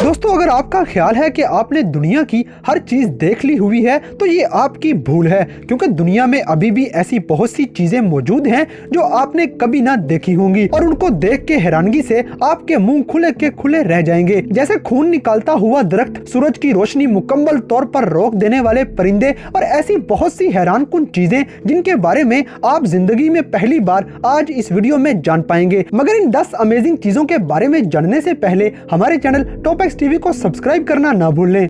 दोस्तों, अगर आपका ख्याल है कि आपने दुनिया की हर चीज देख ली हुई है तो ये आपकी भूल है, क्योंकि दुनिया में अभी भी ऐसी बहुत सी चीजें मौजूद हैं जो आपने कभी ना देखी होंगी और उनको देख के हैरानगी से आपके मुंह खुले के खुले रह जाएंगे। जैसे खून निकालता हुआ दरख्त, सूरज की रोशनी मुकम्मल तौर पर रोक देने वाले परिंदे और ऐसी बहुत सी हैरानकुन चीजें जिनके बारे में आप जिंदगी में पहली बार आज इस वीडियो में जान पाएंगे। मगर इन 10 अमेजिंग चीजों के बारे में जानने से पहले हमारे चैनल टॉपएक्स टीवी को सब्सक्राइब करना ना भूलें।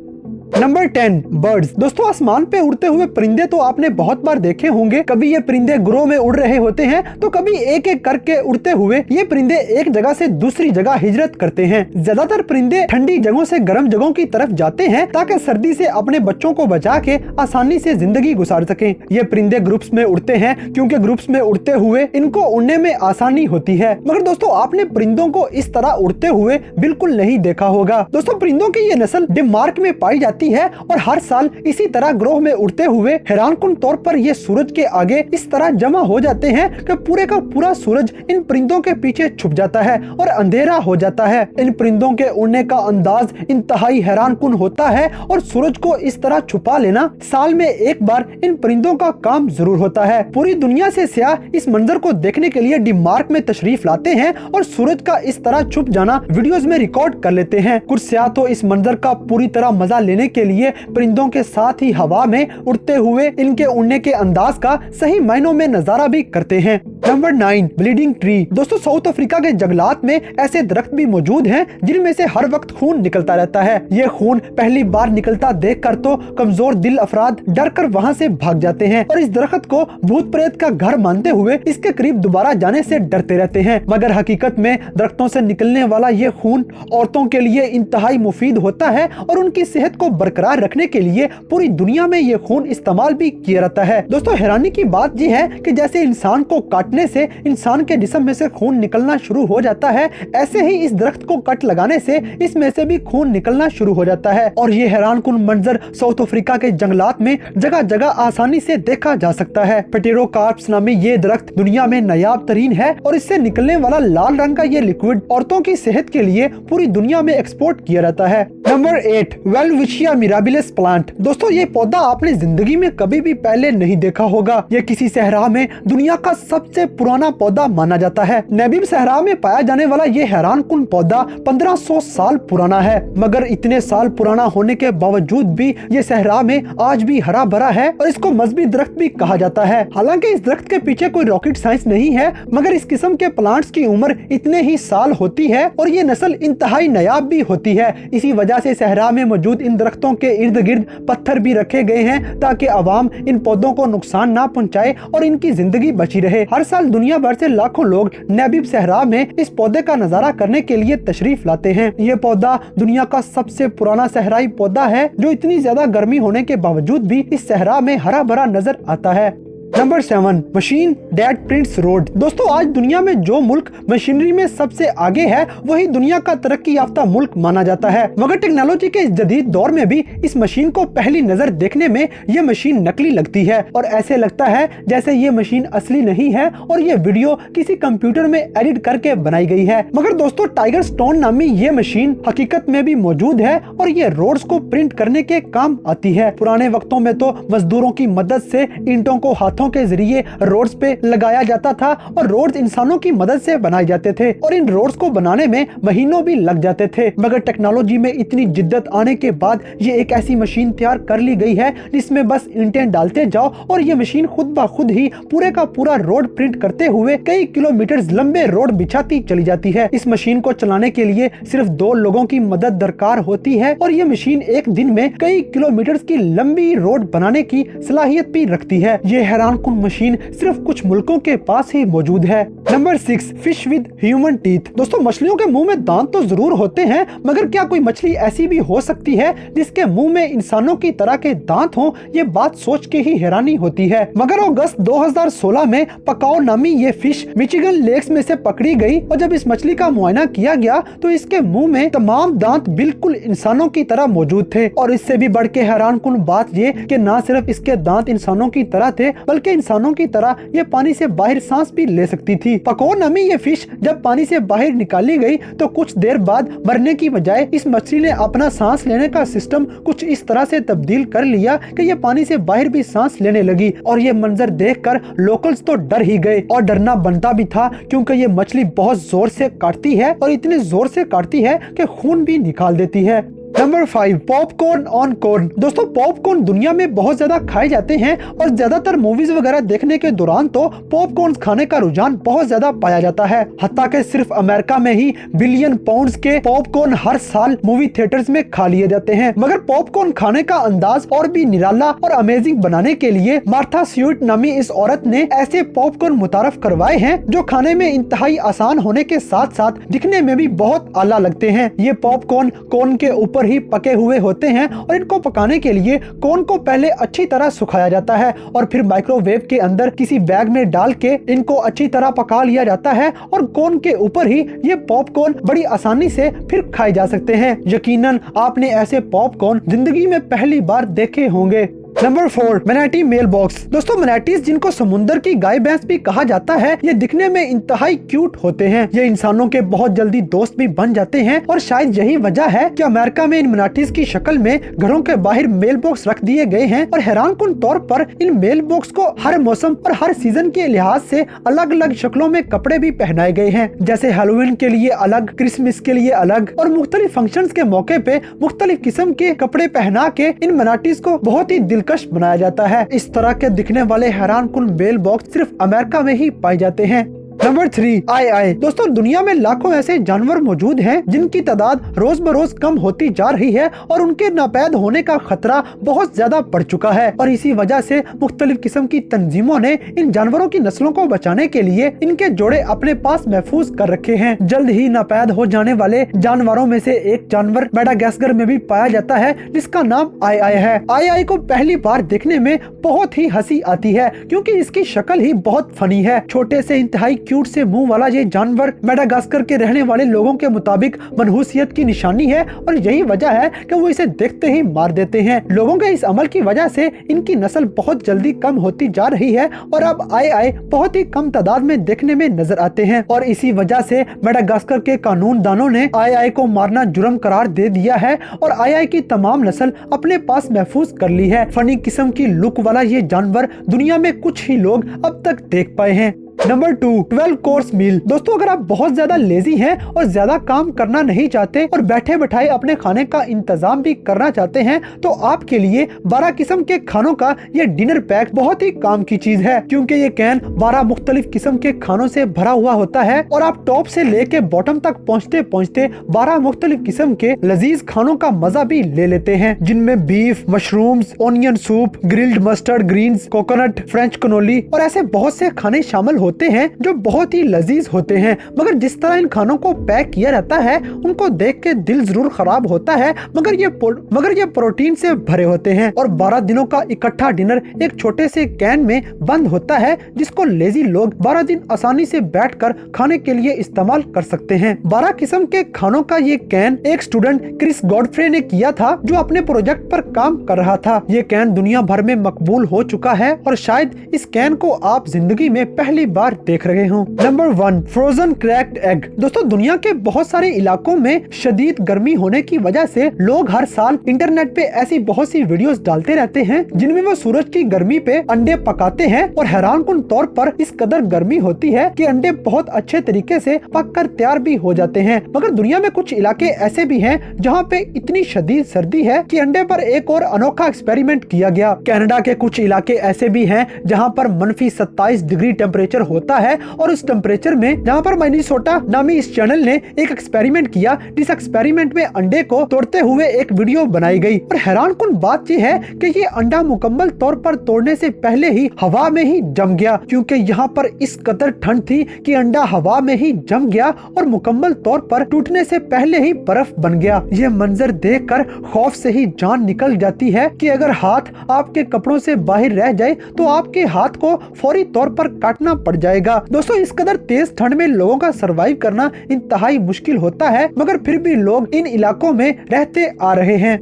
Number 10, birds. दोस्तों, आसमान पे उड़ते हुए परिंदे तो आपने बहुत बार देखे होंगे। कभी ये परिंदे ग्रोह में उड़ रहे होते हैं तो कभी एक एक करके उड़ते हुए ये परिंदे एक जगह से दूसरी जगह हिजरत करते हैं। ज्यादातर परिंदे ठंडी जगहों से गर्म जगहों की तरफ जाते हैं ताकि सर्दी से अपने बच्चों को बचा के आसानी से जिंदगी गुजार सकें। ये परिंदे ग्रुप्स में उड़ते हैं क्योंकि ग्रुप्स में उड़ते हुए इनको उड़ने में आसानी होती है। मगर दोस्तों, आपने परिंदों को इस तरह उड़ते हुए बिल्कुल नहीं देखा होगा। दोस्तों, परिंदों की ये नस्ल डेनमार्क में पाई जाती है और हर साल इसी तरह ग्रोह में उड़ते हुए हैरानकुन तौर पर ये सूरज के आगे इस तरह जमा हो जाते हैं कि पूरे का पूरा सूरज इन परिंदों के पीछे छुप जाता है और अंधेरा हो जाता है। इन परिंदों के उड़ने का अंदाज इंतहाई हैरानकुन होता है और सूरज को इस तरह छुपा लेना साल में एक बार इन परिंदों का काम जरूर होता है। पूरी दुनिया से सयाह इस मंजर को देखने के लिए डेनमार्क में तशरीफ लाते हैं और सूरज का इस तरह छुप जाना वीडियोस में रिकॉर्ड कर लेते हैं। कुछ सयाह तो इस मंजर का पूरी तरह मजा लेने के लिए परिंदों के साथ ही हवा में उड़ते हुए इनके उड़ने के अंदाज का सही मायनों में नजारा भी करते हैं। Number 9, bleeding tree. दोस्तों, साउथ अफ्रीका के जंगलात में ऐसे दरख्त भी मौजूद हैं जिनमें से हर वक्त खून निकलता रहता है। ये खून पहली बार निकलता देखकर तो कमजोर दिल अफराद डर कर वहाँ से भाग जाते हैं और इस दरख्त को भूत प्रेत का घर मानते हुए इसके करीब दोबारा जाने से डरते रहते हैं। मगर हकीकत में दरख्तों से निकलने वाला ये खून औरतों के लिए इंतहाई मुफीद होता है और उनकी सेहत को बरकरार रखने के लिए पूरी दुनिया में ये खून इस्तेमाल भी किया जाता है। दोस्तों, हैरानी की बात यह है कि जैसे इंसान को काटने से इंसान के जिस्म में से खून निकलना शुरू हो जाता है, ऐसे ही इस दरख्त को कट लगाने से इसमें से भी खून निकलना शुरू हो जाता है। और ये हैरानकुन मंजर साउथ अफ्रीका के जंगलात में जगह जगह आसानी से देखा जा सकता है। पेटेरोकार्प्स नामी ये दरख्त दुनिया में नायाब तरीन है और इससे निकलने वाला लाल रंग का ये लिक्विड औरतों की सेहत के लिए पूरी दुनिया में एक्सपोर्ट किया जाता है। Number 8, Welwitschia mirabilis plant. दोस्तों, ये पौधा आपने जिंदगी में कभी भी पहले नहीं देखा होगा। ये किसी सहरा में दुनिया का सबसे पुराना पौधा माना जाता है। नबीब सहरा में पाया जाने वाला ये हैरानकुन पौधा 1500 साल पुराना है। मगर इतने साल पुराना होने के बावजूद भी ये सहरा में आज भी हरा भरा है और इसको मजबी दरख्त भी कहा जाता है। हालांकि इस दरख्त के पीछे कोई रॉकेट साइंस नहीं है, मगर इस किस्म के प्लांट्स की उम्र इतने ही साल होती है और ये नस्ल इंतहाई नायाब भी होती है। इसी वजह से सहरा में मौजूद इन दरख्तों के इर्द गिर्द पत्थर भी रखे गए हैं ताकि आवाम इन पौधों को नुकसान ना पहुंचाए और इनकी जिंदगी बची रहे। हर साल दुनिया भर से लाखों लोग नबीब सहरा में इस पौधे का नजारा करने के लिए तशरीफ लाते हैं। ये पौधा दुनिया का सबसे पुराना सहराई पौधा है जो इतनी ज्यादा गर्मी होने के बावजूद भी इस सहरा में हरा भरा नजर आता है। Number 7, machine that prints road. दोस्तों, आज दुनिया में जो मुल्क मशीनरी में सबसे आगे है वही दुनिया का तरक्की याफ्ता मुल्क माना जाता है। मगर टेक्नोलॉजी के इस जदीद दौर में भी इस मशीन को पहली नजर देखने में ये मशीन नकली लगती है और ऐसे लगता है जैसे ये मशीन असली नहीं है और ये वीडियो किसी कंप्यूटर में एडिट करके बनाई गई है। मगर दोस्तों, टाइगर स्टोन नामी ये मशीन हकीकत में भी मौजूद है और ये रोड्स को प्रिंट करने के काम आती है। पुराने वक्तों में तो मजदूरों की मदद से ईंटों को हाथों के जरिए रोड्स पे लगाया जाता था और रोड्स इंसानों की मदद से बनाए जाते थे और इन रोड्स को बनाने में महीनों भी लग जाते थे। मगर टेक्नोलॉजी में इतनी जिद्दत आने के बाद ये एक ऐसी मशीन तैयार कर ली गई है जिसमें बस ईंटें डालते जाओ और ये मशीन खुद ब खुद ही पूरे का पूरा रोड प्रिंट करते हुए कई किलोमीटर लंबे रोड बिछाती चली जाती है। इस मशीन को चलाने के लिए सिर्फ 2 लोगों की मदद दरकार होती है और ये मशीन एक दिन में कई किलोमीटर की लंबी रोड बनाने की सलाहियत भी रखती है। ये हैरान मशीन सिर्फ कुछ मुल्कों के पास ही मौजूद है। Number 6, fish with human teeth. दोस्तों, मछलियों के मुंह में दांत तो जरूर होते हैं, मगर क्या कोई मछली ऐसी भी हो सकती है जिसके मुंह में इंसानों की तरह के दांत हों? ये बात सोच के ही हैरानी होती है। मगर अगस्त 2016 में पकाओ नामी ये फिश मिचिगन लेक्स में से पकड़ी गई और जब इस मछली का मुआयना किया गया तो इसके मुंह में तमाम दांत बिल्कुल इंसानों की तरह मौजूद थे। और इससे भी बढ़ के हैरानकुन बात ये कि न सिर्फ इसके दांत इंसानों की तरह थे बल्कि बल्कि इंसानों की तरह ये पानी से बाहर सांस भी ले सकती थी। पको नामी ये फिश जब पानी से बाहर निकाली गई तो कुछ देर बाद मरने की बजाय इस मछली ने अपना सांस लेने का सिस्टम कुछ इस तरह से तब्दील कर लिया कि ये पानी से बाहर भी सांस लेने लगी। और ये मंजर देखकर लोकल्स तो डर ही गए, और डरना बनता भी था क्योंकि ये मछली बहुत जोर से काटती है और इतने जोर से काटती है कि खून भी निकाल देती है। Number 5, popcorn on corn. दोस्तों पॉपकॉर्न दुनिया में बहुत ज्यादा खाए जाते हैं और ज्यादातर मूवीज वगैरह देखने के दौरान तो पॉपकॉर्न खाने का रुझान बहुत ज्यादा पाया जाता है। हत्ता कि सिर्फ अमेरिका में ही बिलियन पाउंड्स के पॉपकॉर्न हर साल मूवी थिएटर्स में खा लिए जाते हैं। मगर पॉपकॉर्न खाने का अंदाज और भी निराला और अमेजिंग बनाने के लिए मार्था स्यूट नामी इस औरत ने ऐसे पॉपकॉर्न मुतारफ करवाए हैं जो खाने में इंतहाई आसान होने के साथ साथ दिखने में भी बहुत आला लगते हैं। ये पॉपकॉर्न कॉर्न के ऊपर ही पके हुए होते हैं और इनको पकाने के लिए कॉर्न को पहले अच्छी तरह सुखाया जाता है और फिर माइक्रोवेव के अंदर किसी बैग में डाल के इनको अच्छी तरह पका लिया जाता है और कॉर्न के ऊपर ही ये पॉपकॉर्न बड़ी आसानी से फिर खाए जा सकते हैं। यकीनन आपने ऐसे पॉपकॉर्न जिंदगी में पहली बार देखे होंगे। Number 4, manatee mailbox. दोस्तों मैनाटीज जिनको समुद्र की गाय भैंस भी कहा जाता है, ये दिखने में इंतहाई क्यूट होते हैं। ये इंसानों के बहुत जल्दी दोस्त भी बन जाते हैं और शायद यही वजह है कि अमेरिका में इन मैनाटीज की शक्ल में घरों के बाहर मेल बॉक्स रख दिए गए हैं और हैरानकुन तौर पर इन मेल बॉक्स को हर मौसम और हर सीजन के लिहाज से अलग अलग शक्लों में कपड़े भी पहनाए गए हैं। जैसे हैलोवीन के लिए अलग, क्रिसमस के लिए अलग और मुख्तलिफ फंक्शंस के मौके पे मुख्तलिफ किस्म के कपड़े पहना के इन मैनाटीज को बहुत ही दिलकश बनाया जाता है। इस तरह के दिखने वाले हैरानकुन मेल बॉक्स सिर्फ अमेरिका में ही पाए जाते हैं। नंबर 3, आई। दोस्तों दुनिया में लाखों ऐसे जानवर मौजूद हैं जिनकी तादाद रोज बरोज कम होती जा रही है और उनके नापैद होने का खतरा बहुत ज्यादा बढ़ चुका है और इसी वजह से मुख्तलिफ किस्म की तंजीमों ने इन जानवरों की नस्लों को बचाने के लिए इनके जोड़े अपने पास महफूज कर रखे हैं। जल्द ही नापैद हो जाने वाले जानवरों में से एक जानवर मेडागास्कर में भी पाया जाता है जिसका नाम आई है। आई को पहली बार देखने में बहुत ही हंसी आती है क्योंकि इसकी शक्ल ही बहुत फनी है। छोटे से इंतहाई क्यूट से मुंह वाला ये जानवर मेडागास्कर के रहने वाले लोगों के मुताबिक मनहूसियत की निशानी है और यही वजह है कि वो इसे देखते ही मार देते हैं। लोगों के इस अमल की वजह से इनकी नस्ल बहुत जल्दी कम होती जा रही है और अब आई बहुत ही कम तादाद में देखने में नजर आते हैं और इसी वजह से मेडागास्कर के कानून दानों ने आई को मारना जुर्म करार दे दिया है और आई की तमाम नस्ल अपने पास महफूज कर ली है। फनी किस्म की लुक वाला ये जानवर दुनिया में कुछ ही लोग अब तक देख पाए हैं। Number 2, 12 course meal. दोस्तों अगर आप बहुत ज्यादा लेजी हैं और ज्यादा काम करना नहीं चाहते और बैठे बैठाए अपने खाने का इंतजाम भी करना चाहते हैं तो आपके लिए 12 किस्म के खानों का ये डिनर पैक बहुत ही काम की चीज है क्योंकि ये कैन 12 मुख्तलिफ किस्म के खानों से भरा हुआ होता है और आप टॉप से लेके बॉटम तक पहुँचते पहुँचते 12 मुख्तलिफ किस्म के लजीज खानों का मजा भी ले लेते हैं जिनमें beef, mushrooms, onion soup, grilled mustard greens, coconut, French cannoli और ऐसे बहुत से खाने शामिल होते हैं जो बहुत ही लजीज होते हैं। मगर जिस तरह इन खानों को पैक किया रहता है उनको देख के दिल जरूर खराब होता है मगर ये प्रोटीन से भरे होते हैं और 12 दिनों का इकट्ठा डिनर एक छोटे से कैन में बंद होता है जिसको लेजी लोग 12 दिन आसानी से बैठकर खाने के लिए इस्तेमाल कर सकते हैं। 12 किस्म के खानों का ये कैन एक स्टूडेंट क्रिस गॉडफ्रे ने किया था जो अपने प्रोजेक्ट पर काम कर रहा था। ये कैन दुनिया भर में मकबूल हो चुका है और शायद इस कैन को आप जिंदगी में पहली बार देख रहे हो। Number 1, frozen cracked egg. दोस्तों दुनिया के बहुत सारे इलाकों में शदीद गर्मी होने की वजह से लोग हर साल इंटरनेट पे ऐसी बहुत सी वीडियोस डालते रहते हैं जिनमें वो सूरज की गर्मी पे अंडे पकाते हैं और हैरानकुन तौर पर इस कदर गर्मी होती है कि अंडे बहुत अच्छे तरीके से पककर तैयार भी हो जाते हैं। मगर दुनिया में कुछ इलाके ऐसे भी हैं जहाँ पे इतनी शदीद सर्दी है कि अंडे पर एक और अनोखा एक्सपेरिमेंट किया गया। कनाडा के कुछ इलाके ऐसे भी हैं जहाँ पर -27 डिग्री टेम्परेचर होता है और उस टेम्परेचर में जहाँ पर मिनेसोटा नामी इस चैनल ने एक एक्सपेरिमेंट किया जिस एक्सपेरिमेंट में अंडे को तोड़ते हुए एक वीडियो बनाई गई और हैरानकुन बात यह है कि ये अंडा मुकम्मल तौर पर तोड़ने से पहले ही हवा में ही जम गया क्योंकि यहाँ पर इस कदर ठंड थी कि अंडा हवा में ही जम गया और मुकम्मल तौर पर टूटने से पहले ही बर्फ बन गया। ये मंजर देखकर खौफ से ही जान निकल जाती है कि अगर हाथ आपके कपड़ों से बाहर रह जाए तो आपके हाथ को फौरी तौर पर काटना पड़ जाएगा। दोस्तों इस कदर तेज ठंड में लोगों का सरवाइव करना इंतहाई मुश्किल होता है मगर फिर भी लोग इन इलाकों में रहते आ रहे हैं।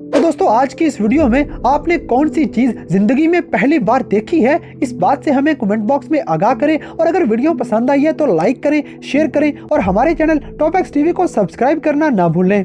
तो दोस्तों आज की इस वीडियो में आपने कौन सी चीज जिंदगी में पहली बार देखी है, इस बात से हमें कमेंट बॉक्स में आगाह करें। और अगर वीडियो पसंद आई है तो लाइक करें, शेयर करें और हमारे चैनल टॉप एक्स टीवी को सब्सक्राइब करना ना भूलें।